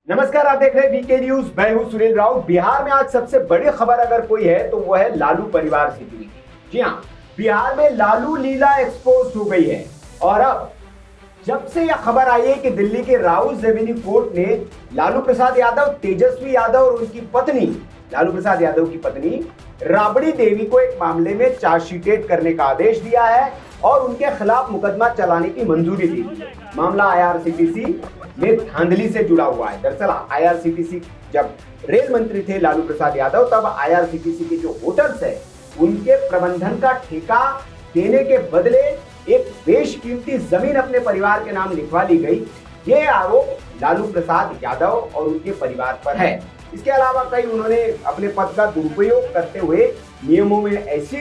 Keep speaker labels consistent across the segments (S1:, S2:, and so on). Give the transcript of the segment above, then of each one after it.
S1: नमस्कार, आप देख रहे हैं वीके न्यूज। मैं हूं सुनील राउत। बिहार में आज सबसे बड़ी खबर अगर कोई है तो वो है लालू परिवार से जुड़ी। जी हां, बिहार में लालू लीला एक्सपोज हो गई है। और अब जब से यह खबर आई है कि दिल्ली के राउत ज़मीनी कोर्ट ने लालू प्रसाद यादव, तेजस्वी यादव और उनकी पत्नी, लालू प्रसाद यादव की पत्नी राबड़ी देवी को एक मामले में चार्जशीटेड करने का आदेश दिया है और उनके खिलाफ मुकदमा चलाने की मंजूरी दी। मामला आईआरसीटीसी में धांधली से जुड़ा हुआ है। दरअसल आईआरसीटीसी जब रेल मंत्री थे लालू प्रसाद यादव, तब आईआरसीटीसी के जो होटल्स है उनके प्रबंधन का ठेका देने के बदले एक बेशकीमती जमीन अपने परिवार के नाम लिखवा ली गई। ये आरोप लालू प्रसाद यादव और उनके परिवार पर है। इसके अलावा कई उन्होंने अपने पद का दुरुपयोग करते हुए नियमों में ऐसी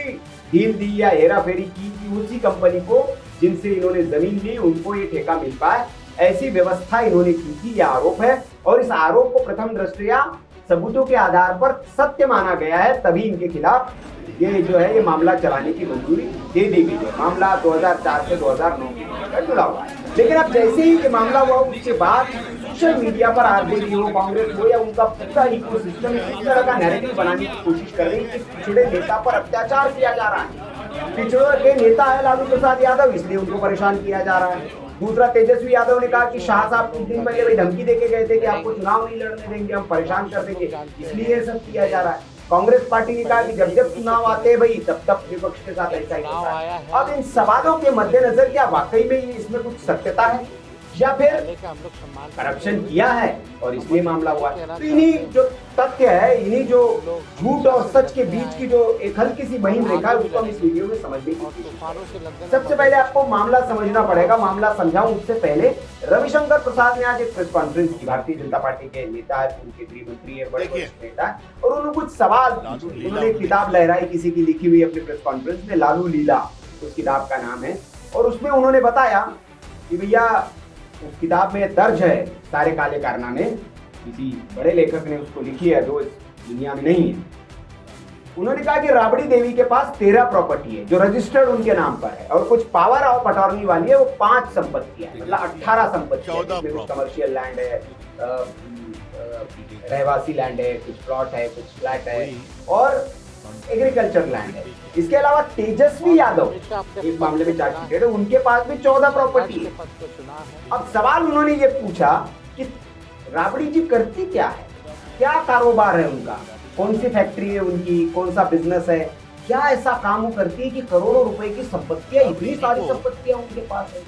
S1: डील दी या हेराफेरी की कि उसी कंपनी को जिनसे इन्होंने जमीन ली उनको ये ठेका मिल पाए, ऐसी व्यवस्था इन्होंने की थी। यह आरोप है और इस आरोप को प्रथम दृष्टया सबूतों के आधार पर सत्य माना गया है, तभी इनके खिलाफ ये मामला चलाने की मंजूरी दे दी गई है। मामला 2004 से 2009 में जुड़ा हुआ है। लेकिन अब जैसे ही ये मामला हुआ उसके बाद सोशल मीडिया पर आरजेडी हो, कांग्रेस हो या उनका पूरा इकोसिस्टम इस तरह का नैरेटिव बनाने की कोशिश कर रही है कि पिछड़े नेता पर अत्याचार किया जा रहा है। पिछड़ों के नेता है लालू प्रसाद यादव, इसलिए उनको परेशान किया जा रहा है। दूसरा, तेजस्वी यादव ने कहा कि शाह साहब कुछ दिन पहले धमकी देके गए थे कि आपको चुनाव नहीं लड़ने देंगे, हम परेशान कर देंगे, इसलिए ये सब किया जा रहा है। कांग्रेस पार्टी ने कहा कि जब जब चुनाव आते हैं भाई तब तब विपक्ष के साथ ऐसा ही होता है। अब इन सवालों के मद्देनजर क्या वाकई में इसमें कुछ सत्यता है या फिर करप्शन किया है और इसलिए मामला हुआ? तो इन्हीं जो तथ्य है, इन्हीं जो झूठ और सच के बीच की जो एक हल्की सी महीन रेखा है उसको हम इस वीडियो में समझने की कोशिश करेंगे। सबसे पहले आपको मामला समझना पड़ेगा। मामला समझाऊं उससे पहले रविशंकर प्रसाद ने आज एक प्रेस कॉन्फ्रेंस की। भारतीय जनता पार्टी के नेता है, उनके गृह मंत्री है, बड़े वरिष्ठ नेता है, और उन्होंने कुछ सवाल, उन्होंने एक किताब लहराई किसी की लिखी हुई अपने प्रेस कॉन्फ्रेंस में, लालू लीला उस किताब का नाम है। और उसमें उन्होंने बताया कि भैया उस किताब में दर्ज है सारे काले कारनामे, किसी बड़े लेखक ने उसको लिखी है जो इस दुनिया में नहीं है। उन्होंने कहा कि राबड़ी देवी के पास 13 प्रॉपर्टी है जो रजिस्टर्ड उनके नाम पर है और कुछ पावर ऑफ अटॉर्नी वाली है वो 5 संपत्तियां है, मतलब 18 संपत्तियां, जिसमें कुछ कमर्शियल लैंड है, रहवासी लैंड है, कुछ प्लॉट है, कुछ फ्लैट है और एग्रीकल्चर लैंड है। इसके अलावा तेजस्वी यादव इस मामले में चार्जशीटेड है, उनके पास भी 14 प्रॉपर्टी है। अब सवाल उन्होंने ये पूछा कि राबड़ी जी करती क्या है, क्या कारोबार है उनका, कौन सी फैक्ट्री है उनकी, कौन सा बिजनेस है, क्या ऐसा काम वो करती है कि करोड़ों रुपए की संपत्तियां, इतनी सारी संपत्तियां उनके पास है?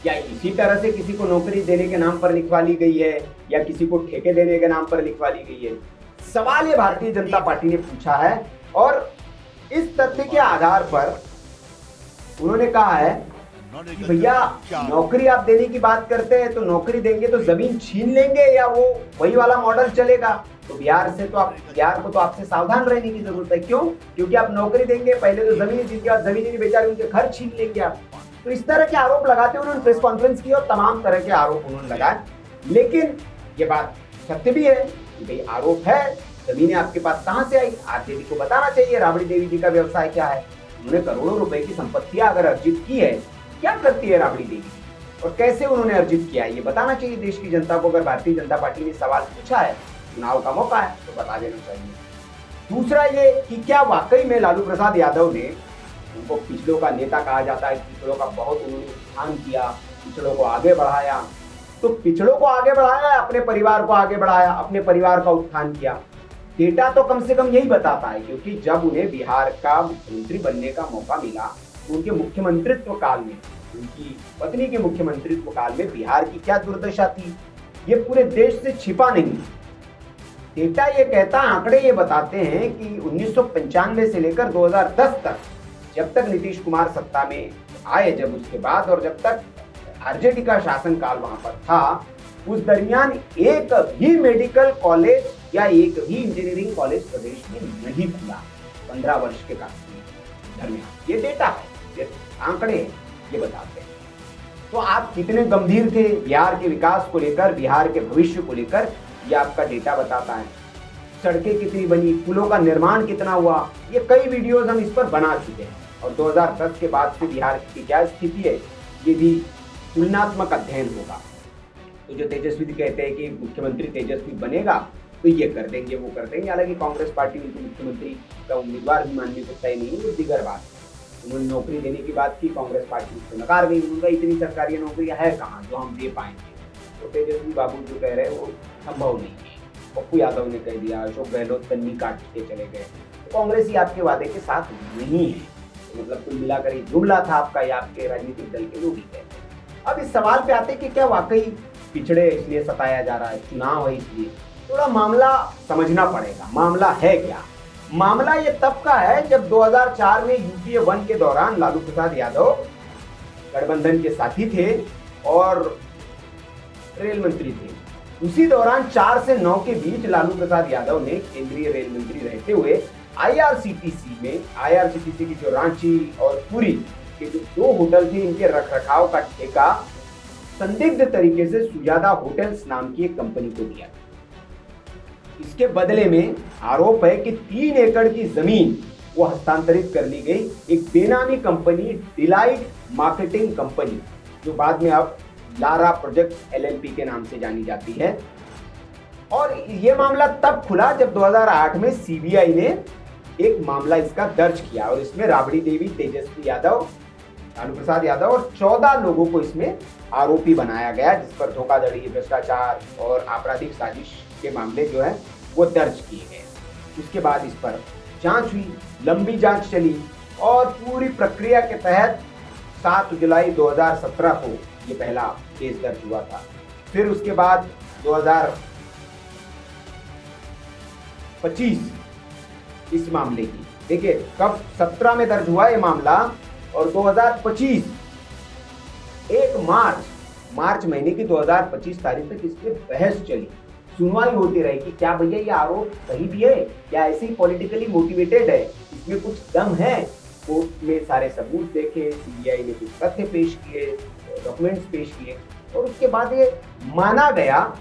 S1: क्या इसी तरह से किसी को नौकरी देने के नाम पर लिखवा ली गई है या किसी को ठेके देने के नाम पर लिखवा ली गई है? सवाल ये भारतीय जनता पार्टी ने पूछा है और इस तथ्य के आधार पर उन्होंने कहा है कि भैया नौकरी आप देने की बात करते हैं तो नौकरी देंगे तो जमीन छीन लेंगे या वो वही वाला मॉडल चलेगा? तो बिहार को तो आपसे सावधान रहने की जरूरत है। क्यों? क्योंकि आप नौकरी देंगे, पहले तो जमीन जिनके पास जमीन नहीं बेचारे उनके घर छीन लेंगे आप। तो इस तरह के आरोप लगाते उन्होंने प्रेस कॉन्फ्रेंस की और तमाम तरह के आरोप उन्होंने लगाए। लेकिन ये बात सत्य भी है कि भाई आरोप है, जमीनें आपके पास कहां से आई? आरजेडी को बताना चाहिए राबड़ी देवी जी का व्यवसाय क्या है। उन्होंने करोड़ों रुपए की संपत्तियां अगर अर्जित की है, क्या करती है राबड़ी देवी और कैसे उन्होंने अर्जित किया है, ये बताना चाहिए देश की जनता को। अगर भारतीय जनता पार्टी ने सवाल पूछा है, चुनाव का मौका है तो बता देना चाहिए। दूसरा ये कि क्या वाकई में लालू प्रसाद यादव ने, उनको पिछड़ों का नेता कहा जाता है, पिछड़ों का बहुत उन्होंने उत्थान किया, पिछड़ों को आगे बढ़ाया, तो पिछड़ों को आगे बढ़ाया, अपने परिवार को आगे बढ़ाया, अपने परिवार का उत्थान किया? डेटा तो कम से कम यही बताता है, क्योंकि जब उन्हें बिहार का मुख्यमंत्री बनने का मौका मिला तो उनके मुख्यमंत्रित्व काल में, उनकी पत्नी के मुख्यमंत्रित्व काल में बिहार की क्या दुर्दशा थी, ये पूरे देश से छिपा नहीं। डेटा ये कहता, आंकड़े ये बताते हैं कि 1995 से लेकर 2010 तक, जब तक नीतीश कुमार सत्ता में आए, जब उसके बाद और जब तक आरजेडी का शासनकाल वहां पर था, उस दरमियान एक भी मेडिकल कॉलेज या एक भी इंजीनियरिंग कॉलेज प्रदेश में नहीं खुला 15 वर्ष के दरमियान। ये डेटा है, ये आंकड़े ये बताते हैं। तो आप कितने गंभीर थे बिहार के विकास को लेकर, बिहार के भविष्य को लेकर, ये आपका डेटा बताता है। सड़कें कितनी बनी, पुलों का निर्माण कितना हुआ, ये कई वीडियोस हम इस पर बना चुके हैं। और 2010 के बाद से बिहार की क्या स्थिति है, ये भी तुलनात्मक अध्ययन होगा। तो जो तेजस्वी कहते हैं कि मुख्यमंत्री तेजस्वी बनेगा तो ये कर देंगे वो कर देंगे, हालांकि कांग्रेस पार्टी उनको मुख्यमंत्री का उम्मीदवार भी मानने को तय नहीं है, वो दिगर बात है। उन्होंने नौकरी देने की बात की, कांग्रेस पार्टी उसको नकार गई, उनका इतनी सरकारी नौकरियां है कहाँ जो हम दे पाएंगे। तो तेजस्वी बाबू जो कह रहे हैं वो संभव नहीं है। पप्पू यादव ने कह दिया, अशोक गहलोत कन्नी काट के चले गए, तो कांग्रेस ही आपके वादे के साथ नहीं है। तो मतलब कुल मिलाकर ये जुमला था आपका, या आपके राजनीतिक दल के लोग ही कहते हैं। अब इस सवाल पे आते कि क्या वाकई पिछड़े इसलिए सताया जा रहा है, चुनाव है इसलिए? थोड़ा मामला समझना पड़ेगा। मामला है क्या? मामला ये तब का है जब 2004 में यूपीए 1 के दौरान लालू प्रसाद यादव गठबंधन के साथी थे और रेल मंत्री थे। उसी दौरान 4 से 9 के बीच लालू प्रसाद यादव ने केंद्रीय रेल मंत्री रहते हुए आईआरसीटीसी की जो रांची और पुरी के जो 2 होटल थे, इनके रखरखाव का ठेका संदिग्ध तरीके से सुजाता होटल्स नाम की एक कंपनी को दिया। इसके बदले में आरोप है कि 3 एकड़ की जमीन वो हस्तांतरित कर ली गई एक बेनामी कंपनी, डिलाइट मार्केटिंग कंपनी, जो बाद में अब लारा प्रोजेक्ट एलएलपी के नाम से जानी जाती है। और ये मामला तब खुला जब 2008 में सीबीआई ने एक मामला इसका दर्ज किया और इसमें राबड़ी देवी, तेजस्वी यादव, लालू प्रसाद यादव और 14 लोगों को इसमें आरोपी बनाया गया, जिस पर धोखाधड़ी, भ्रष्टाचार और आपराधिक साजिश के मामले जो है वो दर्ज किए गए। उसके बाद इस पर जांच हुई, लंबी जांच चली और पूरी प्रक्रिया के तहत 7 जुलाई 2017 को ये पहला केस दर्ज हुआ था। फिर उसके बाद 2025 इस मामले की, देखिए कब 17 में दर्ज हुआ ये मामला और 2025 1 मार्च महीने की 2025 तारीख तक इस पे बहस चली, सुनवाई होती रही कि क्या भैया ये आरोप सही भी है, क्या ऐसे ही पॉलिटिकली मोटिवेटेड है, इसमें कुछ दम है। कोर्ट में सारे सबूत देखे, सीबीआई ने कुछ तथ्य पेश किए, डॉक्यूमेंट्स पेश किए और उसके बाद ये माना गया,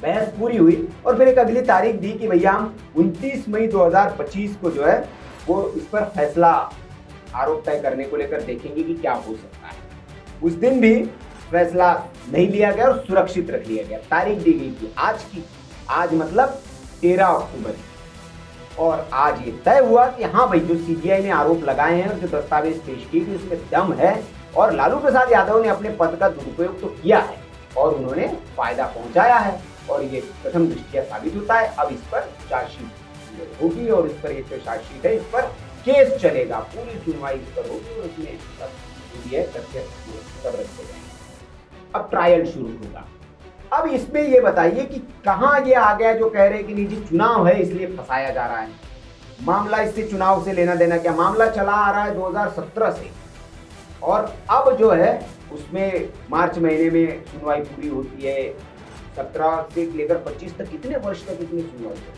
S1: बहस पूरी हुई और फिर एक अगली तारीख दी कि भैया हम 29 मई 2025 को जो है वो इस पर फैसला आरोप तय करने को लेकर देखेंगे कि क्या हो सकता है। उस दिन भी फैसला नहीं लिया गया और सुरक्षित रख लिया गया। तारीख दी गई थी आज मतलब 13 अक्टूबर, और आज ये तय हुआ कि हाँ भाई जो सीबीआई ने आरोप लगाए हैं और जो दस्तावेज पेश किए कि उसमें दम है और लालू प्रसाद यादव ने अपने पद का दुरुपयोग तो किया है और उन्होंने फायदा पहुंचाया है और ये प्रथम दृष्टया साबित होता है। अब इस पर चार्जशीट होगी और इस पर ये जो चार्जशीट है इस पर केस चलेगा, पूरी सुनवाई इस पर होगी और उसमें तथ्य सब रखे जाएंगे। अब ट्रायल शुरू होगा। अब इसमें ये बताइए कि कहाँ ये आ गया जो कह रहे हैं कि नहीं जी चुनाव है इसलिए फंसाया जा रहा है। मामला इससे चुनाव से लेना देना क्या? मामला चला आ रहा है 2017 से और अब जो है उसमें मार्च महीने में सुनवाई पूरी होती है। 17 से लेकर 25 तक कितने वर्ष तक इसमें सुनवाई होती है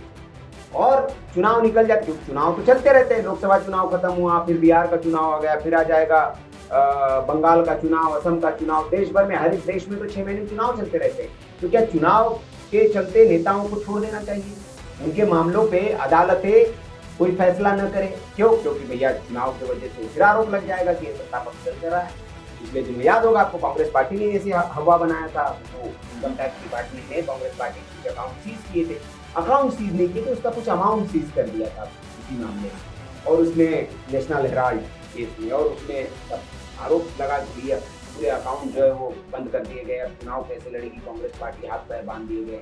S1: और चुनाव निकल जाते, चुनाव तो चलते रहते हैं। लोकसभा चुनाव खत्म हुआ, फिर बिहार का चुनाव आ गया, फिर आ जाएगा बंगाल का चुनाव, असम का चुनाव, देश भर में हर एक देश में तो 6 महीने चुनाव चलते रहते हैं। तो क्या चुनाव के चलते नेताओं को छोड़ देना चाहिए? उनके मामलों पे अदालतें कोई फैसला न करे, क्यों? क्योंकि भैया चुनाव की वजह से फिर आरोप लग जाएगा कि सत्ता पक्ष चल रहा है। इसलिए तुम्हें याद होगा आपको कांग्रेस पार्टी ने ऐसे हवा बनाया था, तो इनकम टैक्स डिपार्टमेंट ने कांग्रेस पार्टी के अकाउंट सीज किए थे। अकाउंट सीज नहीं किए थे, उसका कुछ अमाउंट सीज कर दिया था इसी मामले में और उसमें नेशनल हेराल्ड केस में, और उसमें आरोप लगा दिया, पूरे अकाउंट जो है वो बंद कर दिए गए। अब चुनाव कैसे लड़ेगी कांग्रेस पार्टी, हाथ पैर बांध दिए गए।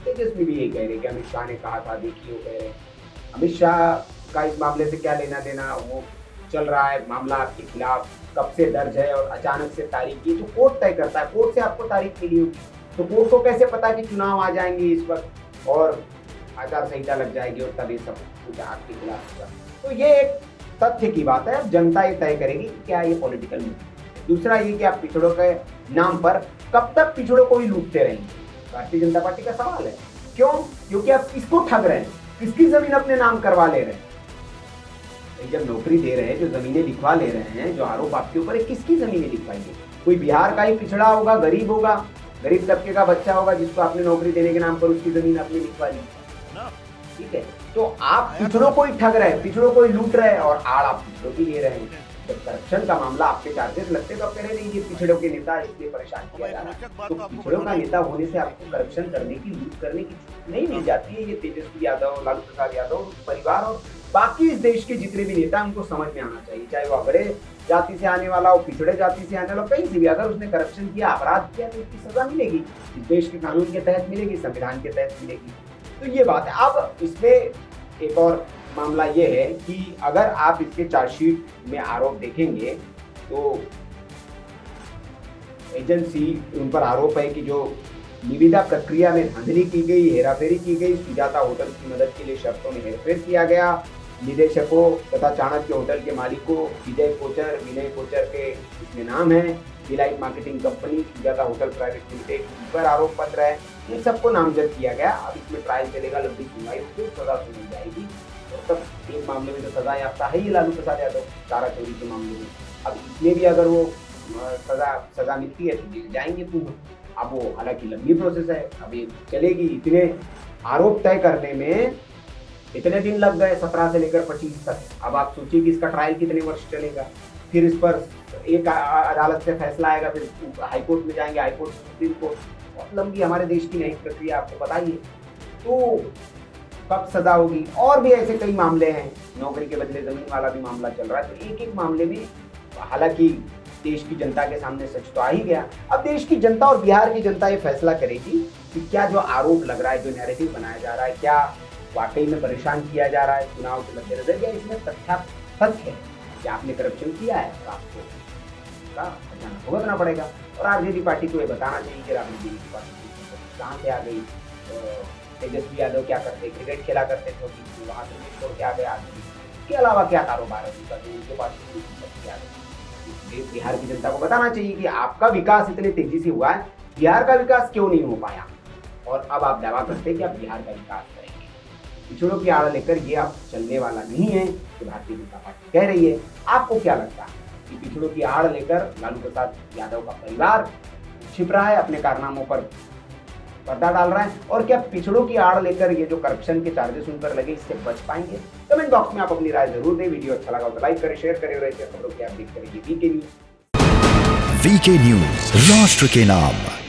S1: तेजस्वी भी यही कह रहे कि अमित शाह ने कहा था, देखिए वो कह रहे हैं। अमित शाह का इस मामले से क्या लेना देना, वो चल रहा है मामला आपके खिलाफ, कब से दर्ज है और अचानक से तारीख की तो कोर्ट तय करता है। कोर्ट से आपको तारीख मिली होगी तो कोर्ट को कैसे पता कि चुनाव आ जाएंगे इस वक्त और आचार संहिता लग जाएगी और तब ये सब कुछ आपके खिलाफ होगा। तो ये एक तथ्य की बात है। अब जनता ये तय करेगी कि क्या ये पॉलिटिकल मूव। दूसरा ये कि आप पिछड़ों के नाम पर कब तक पिछड़ों को ही लूटते रहेंगे, भारतीय जनता पार्टी का सवाल है। क्यों? क्योंकि आप किसको ठग रहे हैं, किसकी जमीन अपने नाम करवा ले रहे हैं। जब नौकरी दे रहे हैं, जो जमीनें लिखवा ले रहे हैं, जो आरोप आपके ऊपर है, किसकी जमीनें लिखवाएंगे? कोई बिहार का ही पिछड़ा होगा, गरीब तबके का बच्चा होगा जिसको आपने नौकरी देने के नाम पर उसकी जमीन आपने लिखवा ली। ठीक है, तो आप पिछड़ों को ही ठग रहे हैं, पिछड़ों को ही लूट रहे हैं और आड़ आप पिछड़ों की ले रहे हैं। जब करप्शन का मामला आपके चार्जेस लगते तो आप कह रहे नहीं ये पिछड़ों के नेता इसलिए परेशान किया जा रहा है। तो पिछड़ों का नेता होने से आपको करप्शन करने की, लूट करने की नहीं मिल जाती है। ये तेजस्वी यादव, लालू प्रसाद यादव परिवार और बाकी इस देश के जितने भी नेता उनको समझ में आना चाहिए, चाहे वो अगड़े जाति से आने वाला हो, पिछड़े जाति से आने वाला, कहीं से भी अगर उसने करप्शन किया, अपराध किया तो उसकी सजा मिलेगी, इस देश के कानून के तहत मिलेगी, संविधान के तहत मिलेगी। तो ये बात है। अब इसमें एक और मामला ये है कि अगर आप इसके चार्जशीट में आरोप देखेंगे तो एजेंसी उन पर आरोप है कि जो निविदा प्रक्रिया में धांधली की गई, हेराफेरी की गई, सुजाता होटल की मदद के लिए शर्तों में हेरफेर किया गया, निदेशकों तथा चाणक्य होटल के मालिकों विजय कोचर के इसमें नाम है, delight marketing company, Sujata hotel private limited पर आरोप पत्र है, इन सबको नामजद किया गया। अब इसमें ट्रायल चलेगा, लंबी सुनवाई, फिर सजा सुनी जाएगी। तो तब एक मामले में तो सजा याफ्ता है ही लालू प्रसाद यादव, चारा चोरी के मामले में। अब इसमें भी अगर वो सजा मिलती है तो जेल जाएंगे पूर्ण। अब वो हालांकि लंबी प्रोसेस है, अब ये चलेगी। इतने आरोप तय करने में इतने दिन लग गए, 17 से लेकर 25 तक। अब आप सोचिए कि इसका ट्रायल कितने वर्ष चलेगा, फिर इस पर एक अदालत से फैसला आएगा, फिर हाईकोर्ट में जाएंगे, हाईकोर्ट से सुप्रीम कोर्ट, बहुत लंबी हमारे देश की न्यायिक प्रक्रिया, आपको बताइए। तो कब सजा होगी? और भी ऐसे कई मामले हैं, नौकरी के बदले जमीन वाला भी मामला चल रहा है। तो एक एक मामले में हालांकि देश की जनता के सामने सच तो आ ही गया। अब देश की जनता और बिहार की जनता ये फैसला करेगी कि क्या जो आरोप लग रहा है, जो नैरेटिव बनाया जा रहा है, क्या वाकई में परेशान किया जा रहा है चुनाव के मद्देनजर, या इसमें तथ्य है कि आपने करप्शन किया है तो आपको भुगतना पड़ेगा। और आरजेडी पार्टी को ये बताना चाहिए कि राहुल गांधी की पार्टी कहाँ से आ गई। तेजस्वी यादव क्या करते, क्रिकेट खेला करते थे, वहाँ से छोड़ के आ गए आदमी, इसके अलावा क्या कारोबार है उनका, जो उनके पास क्या है। बिहार की जनता को बताना चाहिए कि आपका विकास इतने तेजी से हुआ है, बिहार का विकास क्यों नहीं हो पाया। और अब आप दावा करते हैं कि आप बिहार का विकास करेंगे। पिछड़ों की आड़ लेकर ये अब चलने वाला नहीं है कि भारतीय जनता पार्टी कह रही है। आपको क्या लगता है कि पिछड़ों की आड़ लेकर लालू प्रसाद यादव का परिवार छिप रहा है, अपने कारनामों पर पर्दा डाल रहा है, और क्या पिछड़ों की आड़ लेकर ये जो करप्शन के चार्जेस उन पर लगे इससे बच पाएंगे? कमेंट बॉक्स में आप अपनी राय जरूर दें। वीडियो अच्छा लगा तो लाइक करें, शेयर करें और ऐसे खबरों की अपडेट करें। वीके न्यूज,
S2: वीके न्यूज, राष्ट्र के नाम।